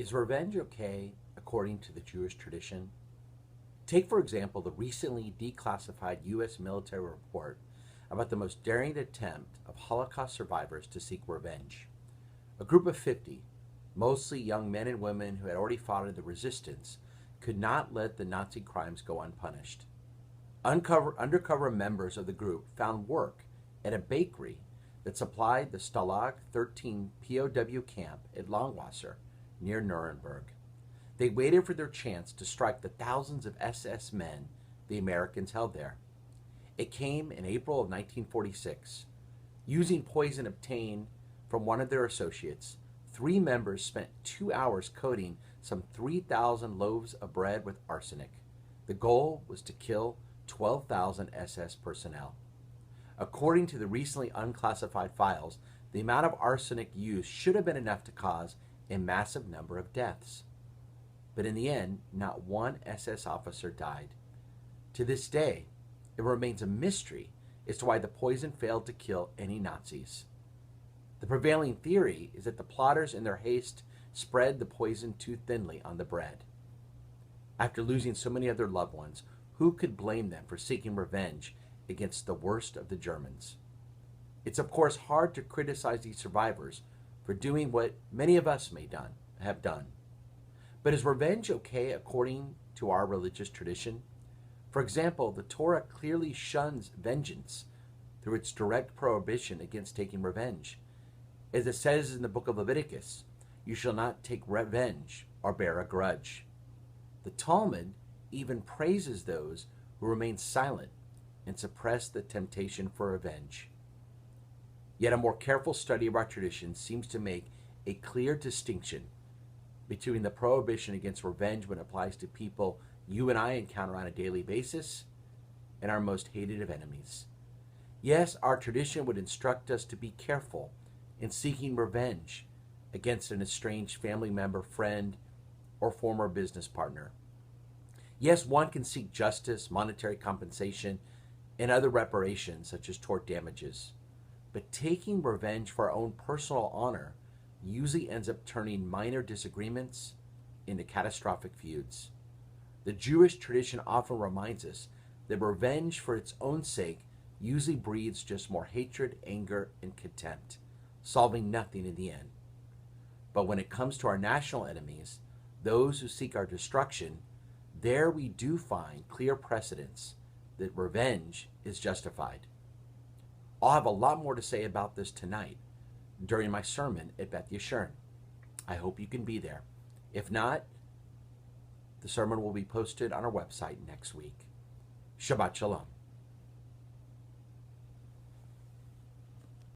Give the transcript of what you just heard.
Is revenge okay according to the Jewish tradition? Take, for example, the recently declassified U.S. military report about the most daring attempt of Holocaust survivors to seek revenge. A group of 50, mostly young men and women who had already fought in the resistance, could not let the Nazi crimes go unpunished. Undercover members of the group found work at a bakery that supplied the Stalag 13 POW camp at Langwasser near Nuremberg. They waited for their chance to strike the thousands of SS men the Americans held there. It came in April of 1946. Using poison obtained from one of their associates, 3 members spent 2 hours coating some 3,000 loaves of bread with arsenic. The goal was to kill 12,000 SS personnel. According to the recently unclassified files, the amount of arsenic used should have been enough to cause a massive number of deaths. But in the end, not one SS officer died. To this day, it remains a mystery as to why the poison failed to kill any Nazis. The prevailing theory is that the plotters in their haste spread the poison too thinly on the bread. After losing so many of their loved ones, who could blame them for seeking revenge against the worst of the Germans? It's of course hard to criticize these survivors for doing what many of us have done. But is revenge okay according to our religious tradition? For example, the Torah clearly shuns vengeance through its direct prohibition against taking revenge. As it says in the book of Leviticus, you shall not take revenge or bear a grudge. The Talmud even praises those who remain silent and suppress the temptation for revenge. Yet a more careful study of our tradition seems to make a clear distinction between the prohibition against revenge when it applies to people you and I encounter on a daily basis and our most hated of enemies. Yes, our tradition would instruct us to be careful in seeking revenge against an estranged family member, friend, or former business partner. Yes, one can seek justice, monetary compensation, and other reparations such as tort damages. But taking revenge for our own personal honor usually ends up turning minor disagreements into catastrophic feuds. The Jewish tradition often reminds us that revenge for its own sake usually breeds just more hatred, anger, and contempt, solving nothing in the end. But when it comes to our national enemies, those who seek our destruction, there we do find clear precedents that revenge is justified. I'll have a lot more to say about this tonight during my sermon at Beth Yeshurun. I hope you can be there. If not, the sermon will be posted on our website next week. Shabbat Shalom.